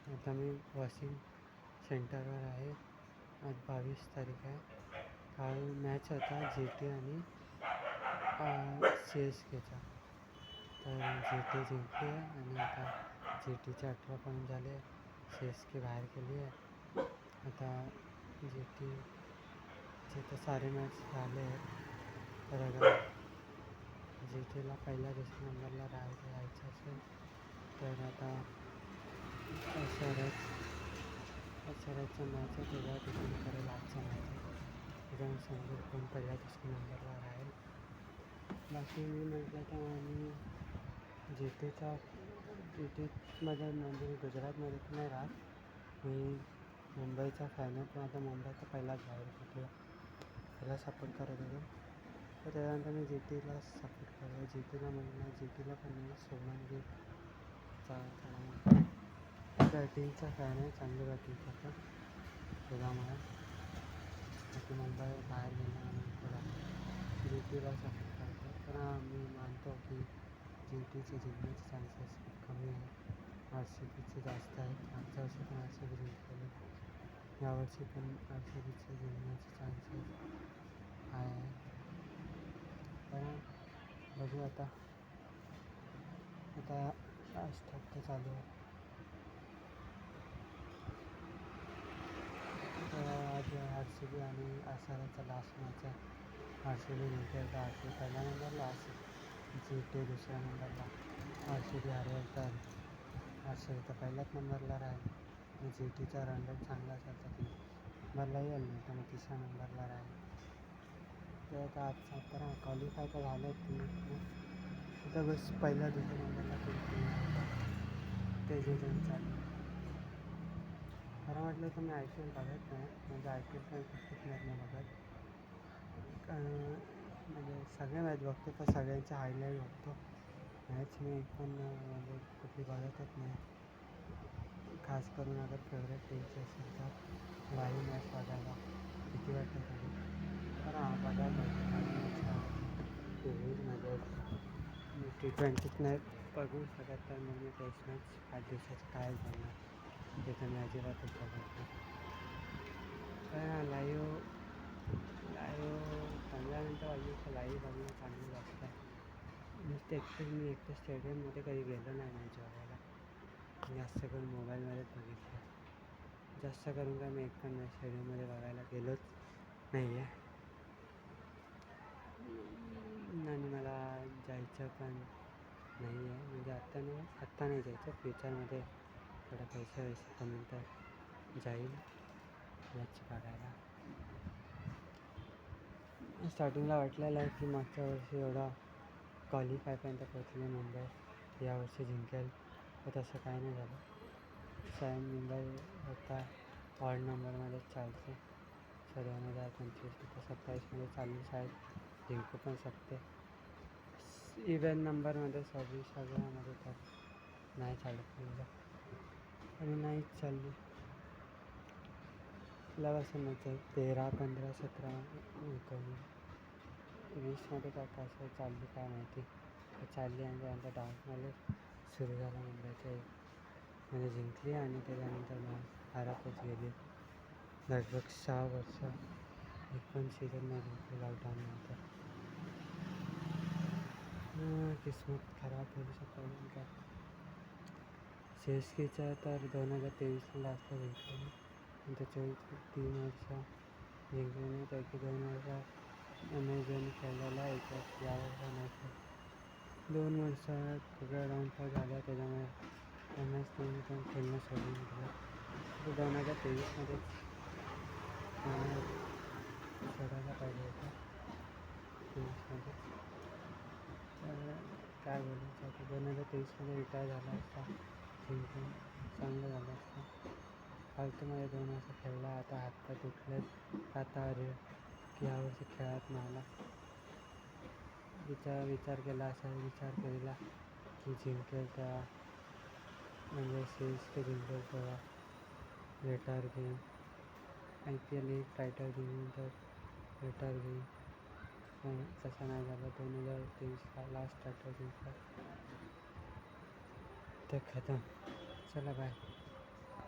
आता मी वॉशिंग सेंटरवर आहे. आज 22 तारीख आहे. काल मॅच होता GT आणि CSKचा. तर GT जिंकली आहे आणि आता GTचे 18 पॉईंट झाले. CSK बाहेर गेली आहे. आता GTचे तर सारे मॅच झाले आहेत. तर अगर GTला पहिल्या दुसऱ्या नंबरला राहायचं असेल तर आता SRHचा मॅच आहे, त्याच्यावर डिपेंड करेल आजचा मॅच आहे. त्याच्यामुळे समजेल कोण पहिल्या दुसऱ्या नंबरला राहील. बाकी मी म्हटलं तर आम्ही GTमध्ये म्हणजे गुजरातमध्ये तर नाही राहत. मी मुंबईचा फॅन आहे, पण आता मुंबईचा पहिलाच बाहेर पडला. त्याला सपोर्ट करत होतो. तर त्यानंतर मी GTला सपोर्ट करतो. GTला पण नाही शुभमन बॅटिंगचा फॅन आहे, चांगली बॅटिंग करतो. त्याच्यामुळे बाकी मुंबई बाहेर गेलं आणि थोडा GTला सपोर्ट करतो. तर मी मानतो की GTचे जिंकण्याचे चान्सेस खूप कमी आहे. RCBचे जास्त आहेत. मागच्या वर्षी पण RCB जिंकलेले, यावर्षी पण RCBचे जिंकण्याचे चान्सेस आहे. पण बघू आता लास्ट हप्ता चालू आहे. आज RCB आणि SRHचा लास्ट मॅच आहे. RCB जिंकेल तर RCB पहिल्या नंबरला, GT दुसऱ्या नंबरला. RCB हरवेल तर RCB तर पहिल्याच नंबरला राहील. GTचा रन रेट चांगला असेल तर नंबरला येईल, नाही तर मग तिसऱ्या नंबरला राहील. तर आता आजचा तर क्वालिफाय तर झालं आहे. आता बस पहिल्या दुसऱ्या नंबरला ते जे चालू. खरं म्हटलं तर मी IPL बघत नाही. म्हणजे IPL काही कुठलीच मॅच नाही बघत. म्हणजे सगळे मॅच बघतो, पण सगळ्यांचे हायलाईट बघतो. मॅच मी एक पण म्हणजे कुठली बघतच नाही. खास करून अगर फेवरेट टीमची असेल तर लाईव्ह मॅच बघायला किती वाटतं तरी. तर बघायला टीव्हीमध्ये T20 नाही बघू शकत, तर मग मी टेस्ट मॅच 5 दिवसाची काय बघणार. ते तर मी अजिबातच बघत नाही. पण लाईव्ह 15 मिनटं वाजली तर लाईव्ह बघणं चांगलं जास्त आहे. मी एकटं स्टेडियममध्ये कधी गेलो नाही मॅच बघायला. जास्त करून मोबाईलमध्येच बघितलं. जास्त करून काय मी एक पण मॅच स्टेडियममध्ये बघायला गेलोच नाही आहे. आणि मला जायचं पण नाही आहे. म्हणजे आत्ता नाही जायचं. फ्युचरमध्ये थोडा पैसे कमी तर जाईल मॅच बघायला. स्टार्टिंगला वाटलेलं की मागच्या वर्षी एवढा क्वालिफायपर्यंत पोचले मुंबई, यावर्षी जिंकेल, तर तसं काय नाही झालं. मुंबई आता ऑड नंबरमध्येच चालते. 2025 तर 27मध्ये चालू शायद जिंकू पण शकते. इव्हन नंबरमध्ये 26मध्ये तर नाही चालत एवढं, आणि नाहीच चालली. लवासन मॅच 13, 15, 17, 19, 20मध्ये काय कसं चालली काय माहिती. चालली आणि त्यानंतर डाऊनफॉल सुरू झाला मुंबईच्या. म्हणजे जिंकली आणि त्याच्यानंतर मग हरतच गेली. लगभग 6 वर्ष एक पण सीझन नाही जिंकली लॉकडाऊननंतर. किस्मत खराब बोलू शकतो अजून काय. CSKचा तर 2023ला लास्टला जिंकलेली, आणि त्याच्या 3 वर्ष जिंकले नाही. त्याची 2 वर्ष MS धोनी खेळलेला आहे, एक यावर्ष नाही खेळ. 2 वर्षात सगळं डाऊनफॉल झाला. त्याच्यामुळे MS धोनी पण खेळणं सोडून दिलं. 2023मध्येच सोडायला पाहिजे होतं. 23मध्ये तर काय बोलायचं आता. 2023मध्ये रिटायर झाला असता, जिंकून चांगलं झालं असतं. फालतूमध्ये 2 वर्ष खेळला. आता हातपाय तुटलेत. आता की यावर्षी खेळात नाही आला. विचार केला की जिंकेल तेव्हा, म्हणजे CSK जिंकेल तेव्हा रिटायर घेईन. IPL एक टायटल जिंकून तर रिटायर घेईन. पण तसं नाही झालं. 2023ला लास्ट टायटल जिंकलं तर खतम. चला बाय.